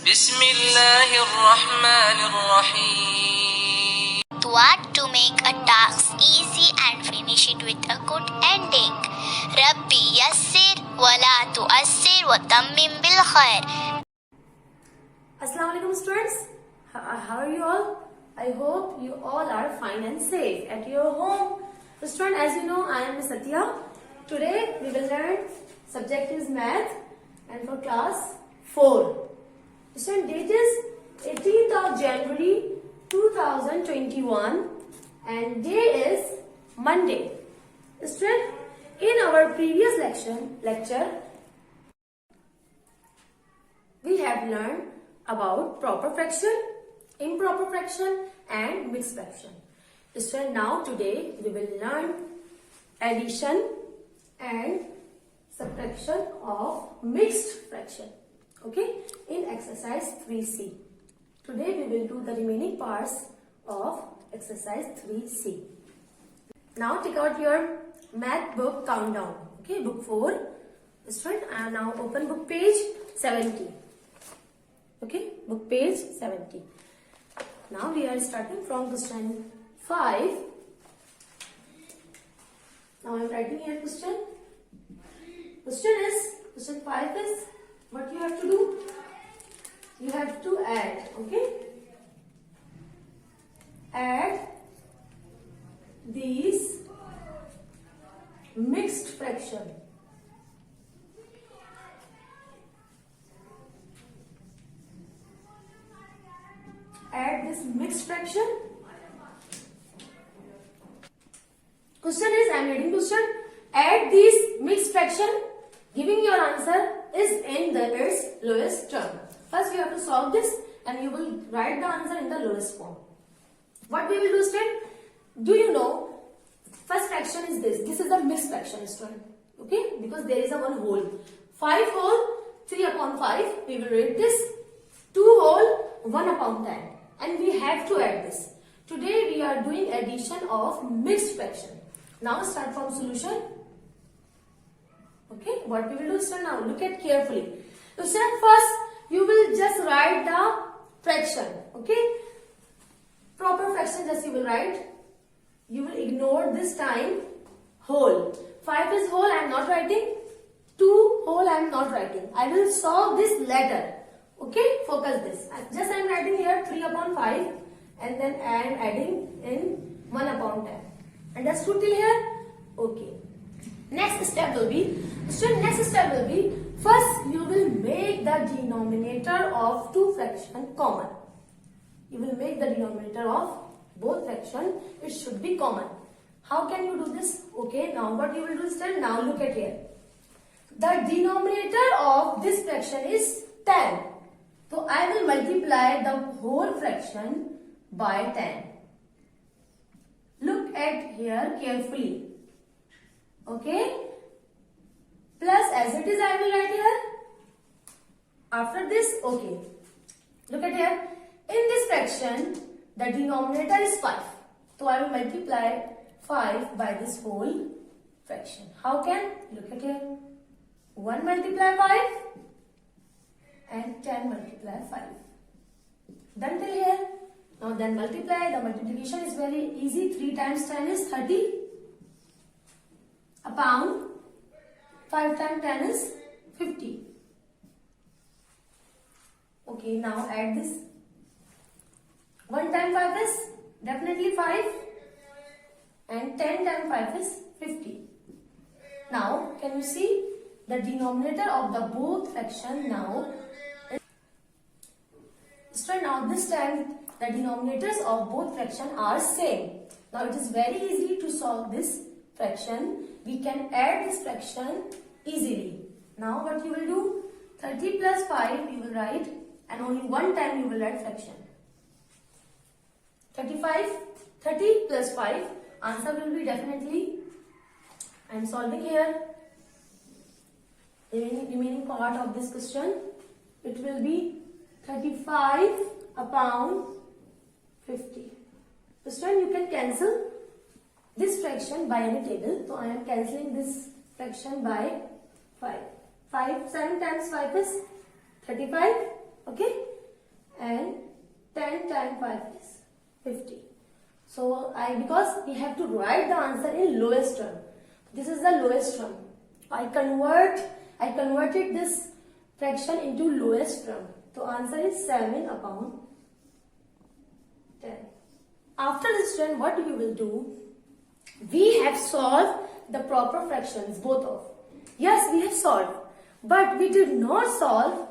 Bismillahirrahmanirrahim. What to make a task easy and finish it with a good ending. Rabbi yassir wala tuassir wa tammim bil khair. Assalamu alaikum students. How are you all? I hope you all are fine and safe at your home. So student, as you know, I am Satya. Today we will learn subject is math and for class 4. Student, date is 18th of January 2021 and day is Monday. Student, in our previous lecture we have learned about proper fraction, improper fraction and mixed fraction. Student, now today we will learn addition and subtraction of mixed fraction. Okay, in exercise 3C. Today we will do the remaining parts of exercise 3C. Now take out your math book countdown. Okay, book 4. Student, and now open book page 70. Okay, book page 70. Now we are starting from question 5. Now I am writing here question. Question 5 is what you have to do? You have to add, okay? Add these mixed fraction. Add this mixed fraction. Question is, I am reading question. Add these mixed fraction. Giving your answer is in its lowest term. First you have to solve this and you will write the answer in the lowest form. What we will do, student? Do you know, first fraction is this. This is the mixed fraction, student. Okay? Because there is a one whole. 5 whole, 3 upon 5. We will write this. 2 whole, 1 upon 10. And we have to add this. Today we are doing addition of mixed fraction. Now start from solution. Okay, what we will do is now look at carefully. So first you will just write the fraction. Okay, proper fraction just you will write. You will ignore this time whole. 5 is whole, I am not writing. 2 whole, I am not writing. I will solve this later. Okay, focus this. Just I am writing here 3 upon 5 and then I am adding in 1 upon 10. Understood till here? Okay. Next step will be, first you will make the denominator of two fraction common. You will make the denominator of both fraction, it should be common. How can you do this? Okay, now what you will do is then, now look at here. The denominator of this fraction is 10. So I will multiply the whole fraction by 10. Look at here carefully. Okay, plus as it is I will write here. After this, okay, look at here. In this fraction, the denominator is 5. So I will multiply 5 by this whole fraction. How can? Look at here. 1 multiply 5 and 10 multiply 5. Done till here. Now then multiply. The multiplication is very easy. 3 times 10 is 30. Upon 5 times 10 is 50. Okay, now add this. 1 times 5 is definitely 5 and 10 times 5 is 50. Now can you see the denominator of the both fraction now is, so now this time the denominators of both fraction are same. Now it is very easy to solve this fraction. We can add this fraction easily. Now what you will do? 30 plus 5 you will write and only one time you will write fraction. 30 plus 5, answer will be definitely, I am solving here. The remaining part of this question, it will be 35 upon 50. So student, you can cancel this fraction by any table. So I am cancelling this fraction by 5. 7 times 5 is 35. Okay. and 10 times 5 is 50. So because we have to write the answer in lowest term. This is the lowest term. I converted this fraction into lowest term. So answer is 7 upon 10. After this then what you will do? We have solved the proper fractions, both of. Yes, we have solved. But we did not solve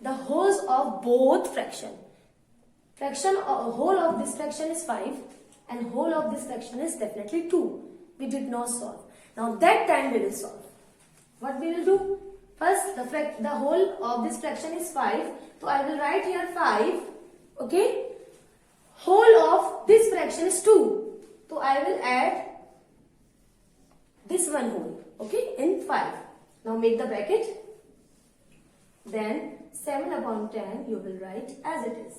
the wholes of both fraction. Whole of this fraction is 5 and whole of this fraction is definitely 2. We did not solve. Now that time we will solve. What we will do? First, the whole of this fraction is 5. So I will write here 5. Okay? Whole of this fraction is 2. So I will add this one whole. Okay? In 5. Now make the bracket. Then 7 upon 10 you will write as it is.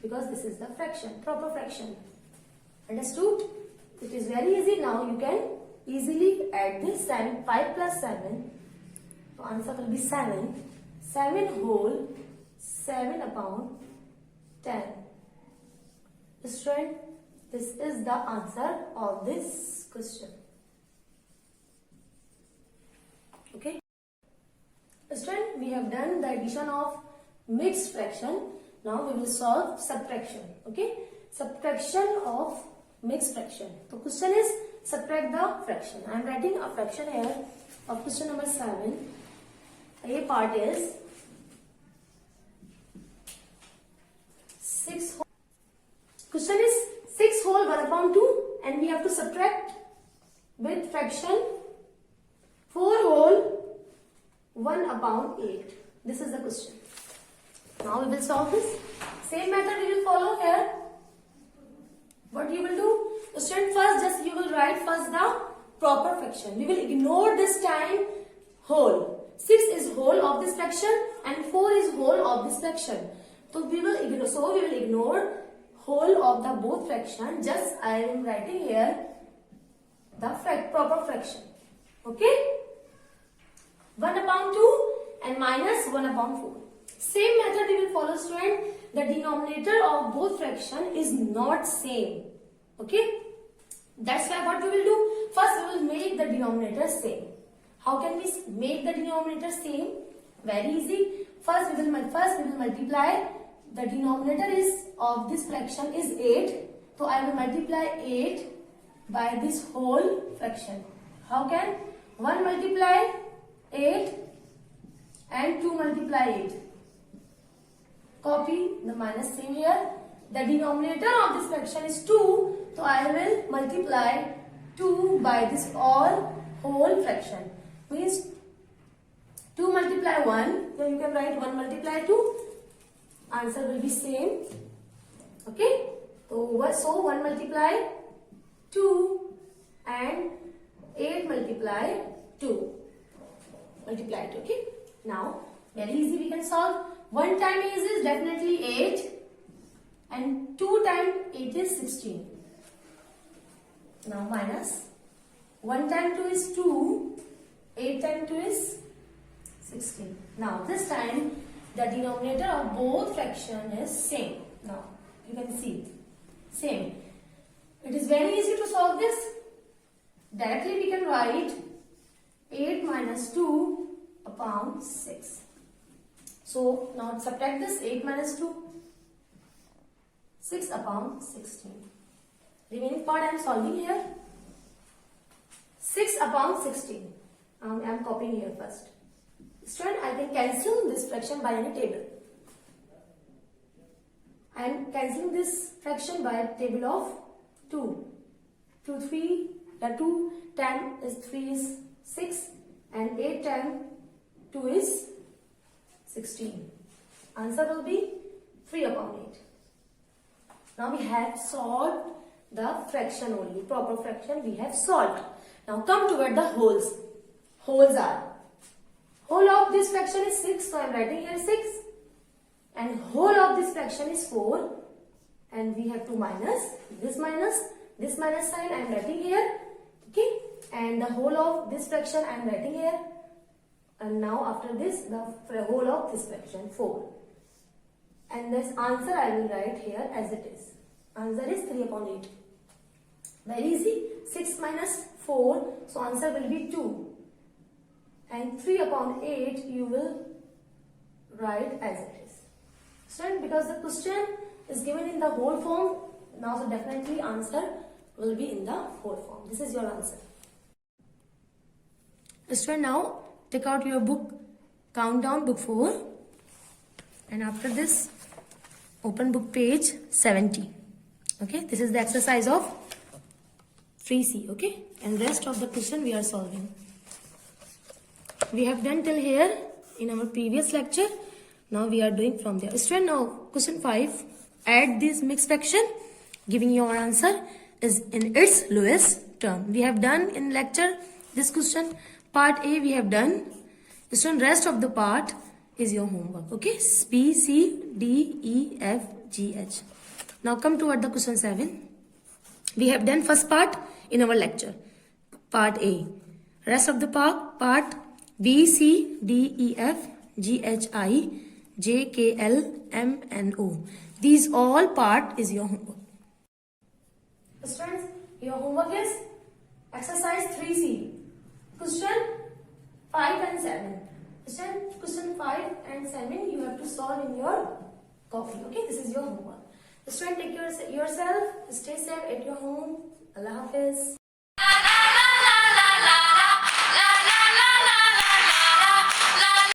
Because this is the fraction, proper fraction. Understood? It is very easy. Now you can easily add this 5 plus 7. So answer will be 7. 7 whole 7 upon 10. Student, this is the answer of this question. Okay. Student, we have done the addition of mixed fraction. Now we will solve subtraction. Okay. Subtraction of mixed fraction. The question is subtract the fraction. I am writing a fraction here of question number 7. A part is 6 whole. Question is 6 whole 1 upon 2 and we have to subtract with fraction 4 whole 1 upon 8. This is the question. Now we will solve this. Same method we will follow here. What you will do? Student, first just you will write first the proper fraction. We will ignore this time whole. 6 is whole of this fraction and 4 is whole of this fraction. So we will ignore whole of the both fraction. Just I am writing here the proper fraction. Okay? 1 upon 2 and minus 1 upon 4. Same method we will follow, student. The denominator of both fraction is not same. Okay? That's why what we will do? First we will make the denominator same. How can we make the denominator same? Very easy. First we will multiply. The denominator is of this fraction is 8. So I will multiply 8 by this whole fraction. How can? 1 multiply 8 and 2 multiply 8. Copy the minus same here. The denominator of this fraction is 2. So I will multiply 2 by this all whole fraction. Means 2 multiply 1. So you can write 1 multiply 2. Answer will be same. Okay. So 1 multiply 2 and 8 multiply 2. Multiply it. Okay. Now very easy we can solve. 1 times 8 is definitely 8 and 2 times 8 is 16. Now minus 1 times 2 is 2, 8 times 2 is 16. Now this time the denominator of both fraction is same. Now you can see same. It is very easy to solve this. Directly we can write 8 minus 2 upon 6. So now subtract this 8 minus 2. 6 upon 16. Remaining part I am solving here. 6 upon 16. I am copying here first. Student, I can cancel this fraction by any table. I am cancelling this fraction by table of 2. 2 times 3 is 6 and 8 times 2 is 16. Answer will be 3 upon 8. Now we have solved the fraction only. Proper fraction we have solved. Now come toward the wholes. Wholes are. Whole of this fraction is 6. So I am writing here 6. And whole of this fraction is 4. And we have to minus this minus sign I am writing here. Okay. And the whole of this fraction I am writing here. And now after this the whole of this fraction 4. and this answer I will write here as it is. Answer is 3 upon 8. Very easy. 6 minus 4, so answer will be 2. And 3 upon 8 you will write as it is. Student, because the question is given in the whole form, now so definitely answer will be in the whole form. This is your answer. Student, now take out your book, countdown book 4, and after this open book page 70. Okay, this is the exercise of 3C. Okay, and rest of the question we are solving. We have done till here in our previous lecture. Now we are doing from there. Student, now question 5. Add this mixed fraction, giving your answer is in its lowest term. We have done in lecture this question. Part A we have done. Student, rest of the part is your homework. Okay, B, C, D, E, F, G, H. Now come toward the question 7. We have done first part in our lecture. Part A. Rest of the part B, C, D, E, F, G, H, I, J, K, L, M, N, O. These all part is your homework. Students, your homework is exercise 3C. Question 5 and 7. Students, question 5 and 7 you have to solve in your copy. Okay, this is your homework. Students, take yourself, stay safe at your home. Allah Hafiz.